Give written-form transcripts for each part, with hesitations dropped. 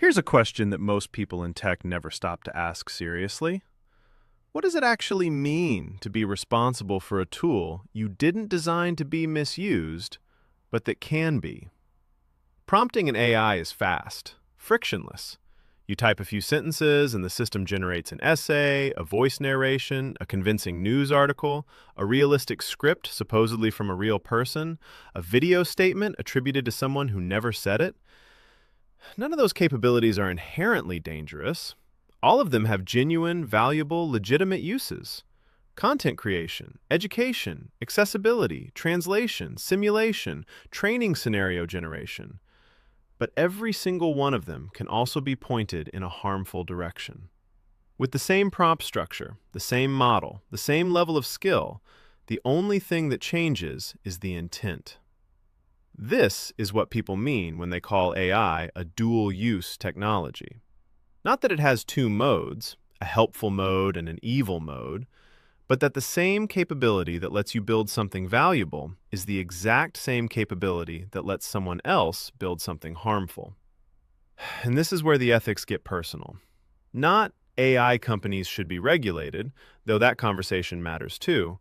Here's a question that most people in tech never stop to ask seriously. What does it actually mean to be responsible for a tool you didn't design to be misused, but that can be? Prompting an AI is fast, frictionless. You type a few sentences and the system generates an essay, a voice narration, a convincing news article, a realistic script supposedly from a real person, a video statement attributed to someone who never said it. None of those capabilities are inherently dangerous. All of them have genuine, valuable, legitimate uses. Content creation, education, accessibility, translation, simulation, training scenario generation. But every single one of them can also be pointed in a harmful direction. With the same prompt structure, the same model, the same level of skill, the only thing that changes is the intent. This is what people mean when they call AI a dual-use technology. Not that it has two modes, a helpful mode and an evil mode, but that the same capability that lets you build something valuable is the exact same capability that lets someone else build something harmful. And this is where the ethics get personal. Not AI companies should be regulated, though that conversation matters too,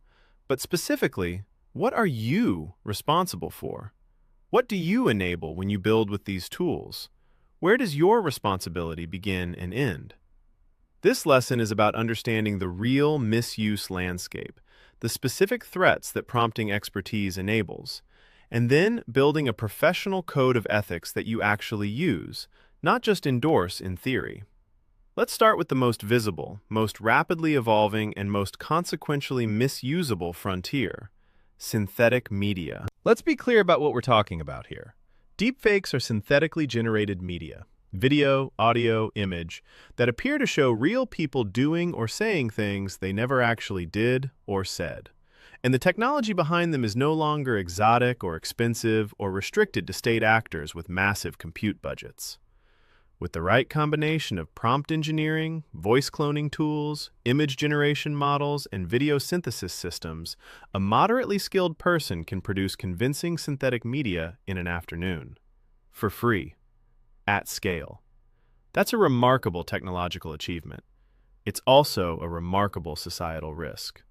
but specifically, what are you responsible for? What do you enable when you build with these tools? Where does your responsibility begin and end? This lesson is about understanding the real misuse landscape, the specific threats that prompting expertise enables, and then building a professional code of ethics that you actually use, not just endorse in theory. Let's start with the most visible, most rapidly evolving, and most consequentially misusable frontier: synthetic media. Let's be clear about what we're talking about here. Deepfakes are synthetically generated media, video, audio, image, that appear to show real people doing or saying things they never actually did or said. And the technology behind them is no longer exotic or expensive or restricted to state actors with massive compute budgets. With the right combination of prompt engineering, voice cloning tools, image generation models, and video synthesis systems, a moderately skilled person can produce convincing synthetic media in an afternoon. For free. At scale. That's a remarkable technological achievement. It's also a remarkable societal risk.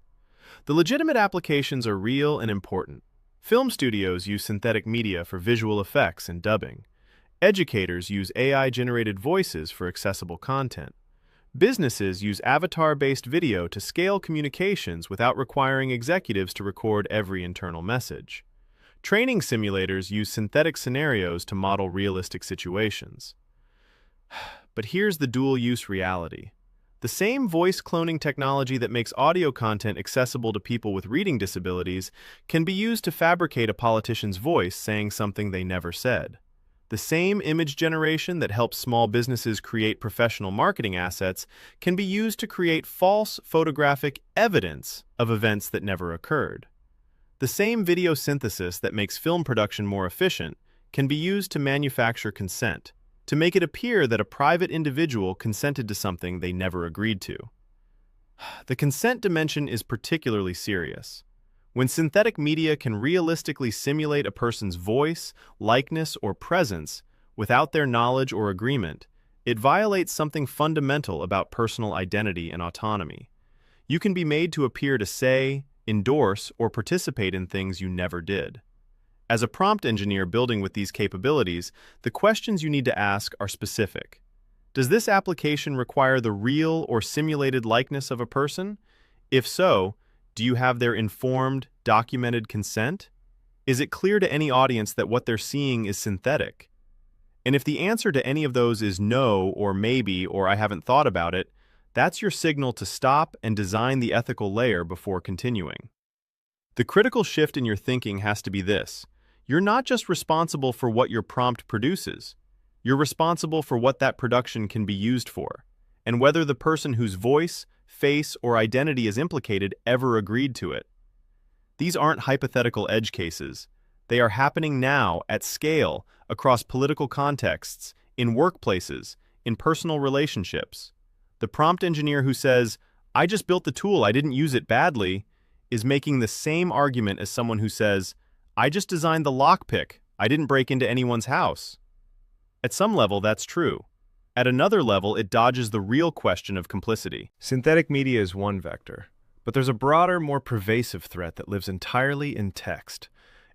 The legitimate applications are real and important. Film studios use synthetic media for visual effects and dubbing. Educators use AI-generated voices for accessible content. Businesses use avatar-based video to scale communications without requiring executives to record every internal message. Training simulators use synthetic scenarios to model realistic situations. But here's the dual-use reality. The same voice cloning technology that makes audio content accessible to people with reading disabilities can be used to fabricate a politician's voice saying something they never said. The same image generation that helps small businesses create professional marketing assets can be used to create false photographic evidence of events that never occurred. The same video synthesis that makes film production more efficient can be used to manufacture consent, to make it appear that a private individual consented to something they never agreed to. The consent dimension is particularly serious. When synthetic media can realistically simulate a person's voice, likeness, or presence without their knowledge or agreement, it violates something fundamental about personal identity and autonomy. You can be made to appear to say, endorse, or participate in things you never did. As a prompt engineer building with these capabilities, the questions you need to ask are specific. Does this application require the real or simulated likeness of a person? If so, do you have their informed, documented consent? Is it clear to any audience that what they're seeing is synthetic? And if the answer to any of those is no, or maybe, or I haven't thought about it, that's your signal to stop and design the ethical layer before continuing. The critical shift in your thinking has to be this: you're not just responsible for what your prompt produces. You're responsible for what that production can be used for, and whether the person whose voice, face, or identity is implicated ever agreed to it. These aren't hypothetical edge cases. They are happening now at scale, across political contexts, in workplaces, in personal relationships. The prompt engineer who says, "I just built the tool, I didn't use it badly," is making the same argument as someone who says, "I just designed the lockpick, I didn't break into anyone's house." At some level, that's true. At another level, it dodges the real question of complicity. Synthetic media is one vector, but there's a broader, more pervasive threat that lives entirely in text,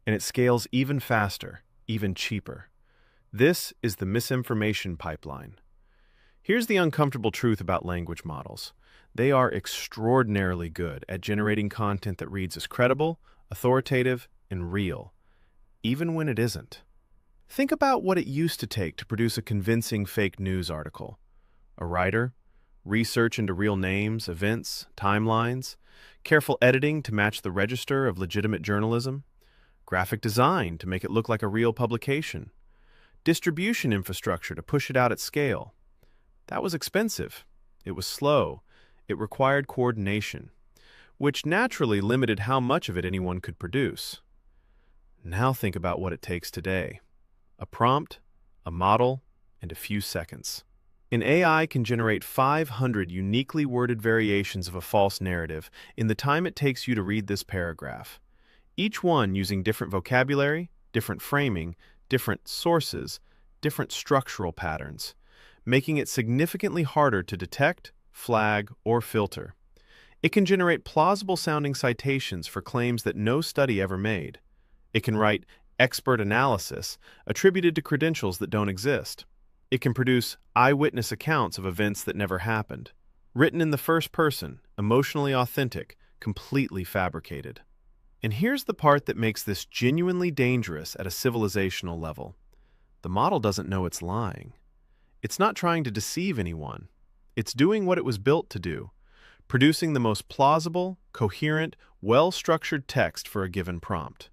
and it scales even faster, even cheaper. This is the misinformation pipeline. Here's the uncomfortable truth about language models. They are extraordinarily good at generating content that reads as credible, authoritative, and real, even when it isn't. Think about what it used to take to produce a convincing fake news article. A writer, research into real names, events, timelines, careful editing to match the register of legitimate journalism, graphic design to make it look like a real publication, distribution infrastructure to push it out at scale. That was expensive. It was slow. It required coordination, which naturally limited how much of it anyone could produce. Now think about what it takes today. A prompt, a model, and a few seconds. An AI can generate 500 uniquely worded variations of a false narrative in the time it takes you to read this paragraph, each one using different vocabulary, different framing, different sources, different structural patterns, making it significantly harder to detect, flag, or filter. It can generate plausible-sounding citations for claims that no study ever made. It can write expert analysis attributed to credentials that don't exist. It can produce eyewitness accounts of events that never happened, written in the first person, emotionally authentic, completely fabricated. And here's the part that makes this genuinely dangerous at a civilizational level. The model doesn't know it's lying. It's not trying to deceive anyone. It's doing what it was built to do, producing the most plausible, coherent, well-structured text for a given prompt.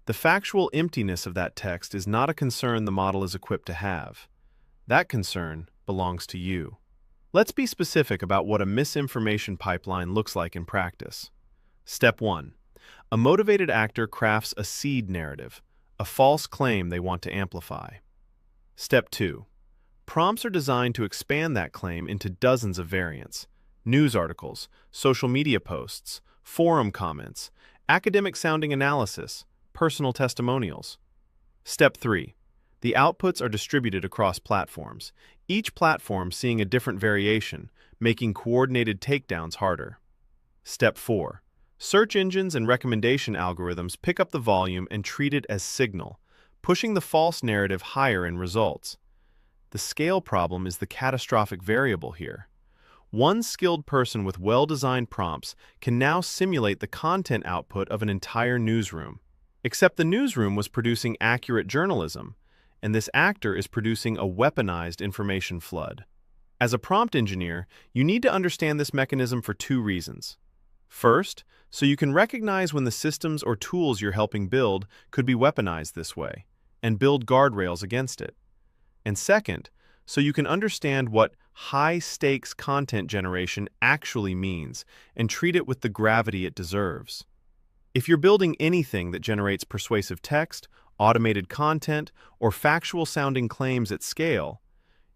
The factual emptiness of that text is not a concern the model is equipped to have. That concern belongs to you. Let's be specific about what a misinformation pipeline looks like in practice. Step 1. A motivated actor crafts a seed narrative, a false claim they want to amplify. Step 2. Prompts are designed to expand that claim into dozens of variants: news articles, social media posts, forum comments, academic-sounding analysis, personal testimonials. Step 3. The outputs are distributed across platforms, each platform seeing a different variation, making coordinated takedowns harder. Step 4. Search engines and recommendation algorithms pick up the volume and treat it as signal, pushing the false narrative higher in results. The scale problem is the catastrophic variable here. One skilled person with well-designed prompts can now simulate the content output of an entire newsroom. Except the newsroom was producing accurate journalism, and this actor is producing a weaponized information flood. As a prompt engineer, you need to understand this mechanism for two reasons. First, so you can recognize when the systems or tools you're helping build could be weaponized this way, and build guardrails against it. And second, so you can understand what high-stakes content generation actually means and treat it with the gravity it deserves. If you're building anything that generates persuasive text, automated content, or factual-sounding claims at scale,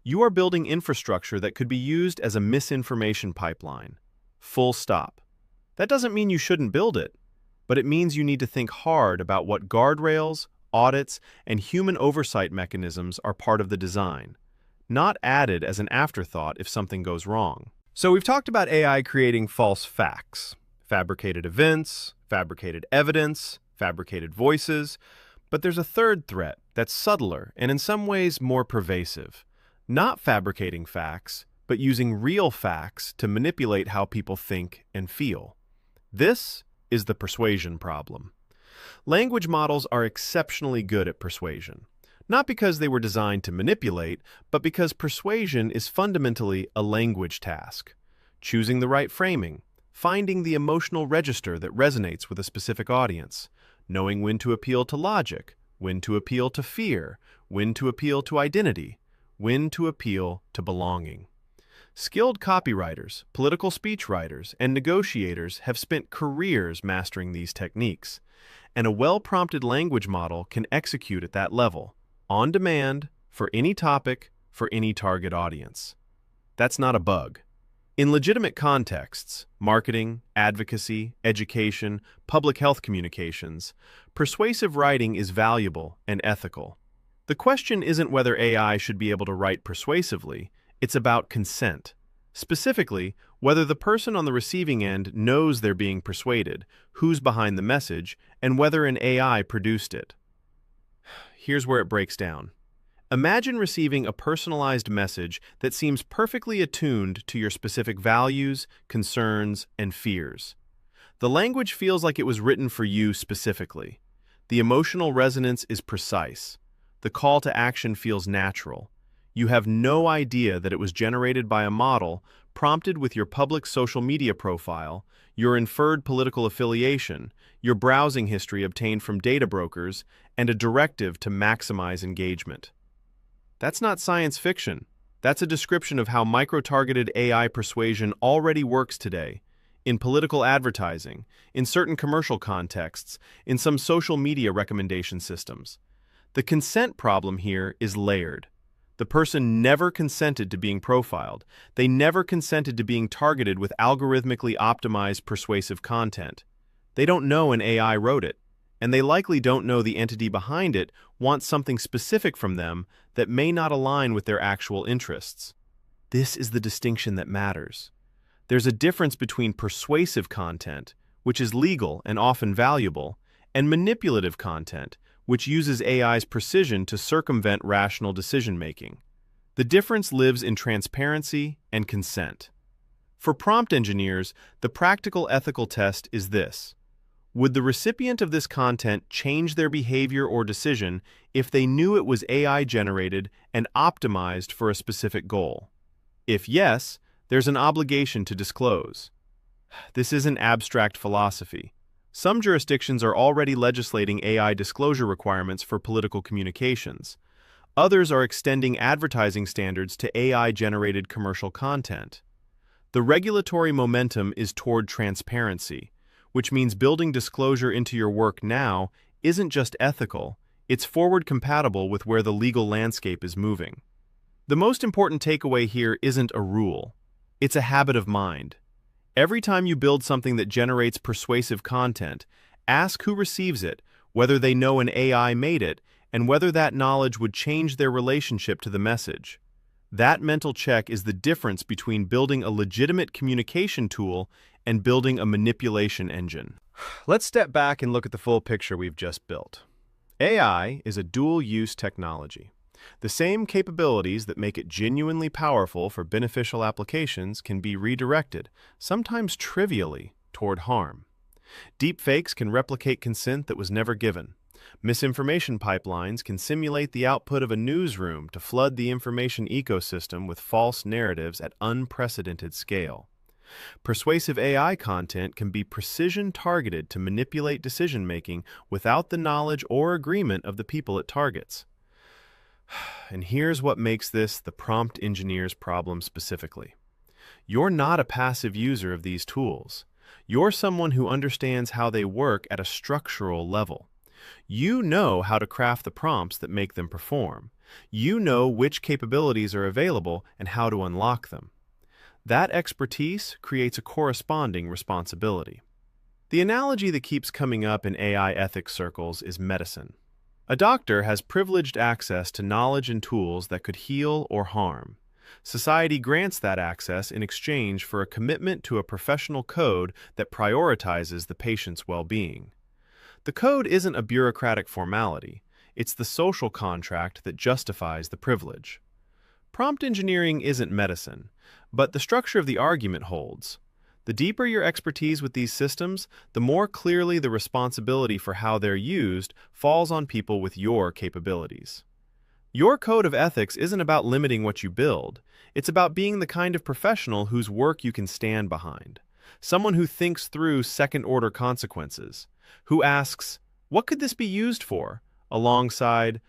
you are building infrastructure that could be used as a misinformation pipeline. Full stop. That doesn't mean you shouldn't build it, but it means you need to think hard about what guardrails, audits, and human oversight mechanisms are part of the design, not added as an afterthought if something goes wrong. So we've talked about AI creating false facts, fabricated events, fabricated evidence, fabricated voices, but there's a third threat that's subtler and in some ways more pervasive. Not fabricating facts, but using real facts to manipulate how people think and feel. This is the persuasion problem. Language models are exceptionally good at persuasion, not because they were designed to manipulate, but because persuasion is fundamentally a language task. Choosing the right framing, finding the emotional register that resonates with a specific audience, knowing when to appeal to logic, when to appeal to fear, when to appeal to identity, when to appeal to belonging. Skilled copywriters, political speech writers, and negotiators have spent careers mastering these techniques, and a well-prompted language model can execute at that level, on demand, for any topic, for any target audience. That's not a bug. In legitimate contexts, marketing, advocacy, education, public health communications, persuasive writing is valuable and ethical. The question isn't whether AI should be able to write persuasively, it's about consent. Specifically, whether the person on the receiving end knows they're being persuaded, who's behind the message, and whether an AI produced it. Here's where it breaks down. Imagine receiving a personalized message that seems perfectly attuned to your specific values, concerns, and fears. The language feels like it was written for you specifically. The emotional resonance is precise. The call to action feels natural. You have no idea that it was generated by a model prompted with your public social media profile, your inferred political affiliation, your browsing history obtained from data brokers, and a directive to maximize engagement. That's not science fiction. That's a description of how micro-targeted AI persuasion already works today, in political advertising, in certain commercial contexts, in some social media recommendation systems. The consent problem here is layered. The person never consented to being profiled. They never consented to being targeted with algorithmically optimized persuasive content. They don't know an AI wrote it, and they likely don't know the entity behind it wants something specific from them that may not align with their actual interests. This is the distinction that matters. There's a difference between persuasive content, which is legal and often valuable, and manipulative content, which uses AI's precision to circumvent rational decision-making. The difference lives in transparency and consent. For prompt engineers, the practical ethical test is this. Would the recipient of this content change their behavior or decision if they knew it was AI-generated and optimized for a specific goal? If yes, there's an obligation to disclose. This isn't abstract philosophy. Some jurisdictions are already legislating AI disclosure requirements for political communications. Others are extending advertising standards to AI-generated commercial content. The regulatory momentum is toward transparency, which means building disclosure into your work now isn't just ethical, it's forward-compatible with where the legal landscape is moving. The most important takeaway here isn't a rule. It's a habit of mind. Every time you build something that generates persuasive content, ask who receives it, whether they know an AI made it, and whether that knowledge would change their relationship to the message. That mental check is the difference between building a legitimate communication tool and building a manipulation engine. Let's step back and look at the full picture we've just built. AI is a dual-use technology. The same capabilities that make it genuinely powerful for beneficial applications can be redirected, sometimes trivially, toward harm. Deepfakes can replicate consent that was never given. Misinformation pipelines can simulate the output of a newsroom to flood the information ecosystem with false narratives at unprecedented scale. Persuasive AI content can be precision-targeted to manipulate decision-making without the knowledge or agreement of the people it targets. And here's what makes this the prompt engineer's problem specifically. You're not a passive user of these tools. You're someone who understands how they work at a structural level. You know how to craft the prompts that make them perform. You know which capabilities are available and how to unlock them. That expertise creates a corresponding responsibility. The analogy that keeps coming up in AI ethics circles is medicine. A doctor has privileged access to knowledge and tools that could heal or harm. Society grants that access in exchange for a commitment to a professional code that prioritizes the patient's well-being. The code isn't a bureaucratic formality. It's the social contract that justifies the privilege. Prompt engineering isn't medicine, but the structure of the argument holds. The deeper your expertise with these systems, the more clearly the responsibility for how they're used falls on people with your capabilities. Your code of ethics isn't about limiting what you build. It's about being the kind of professional whose work you can stand behind. Someone who thinks through second-order consequences. Who asks, what could this be used for? Alongside,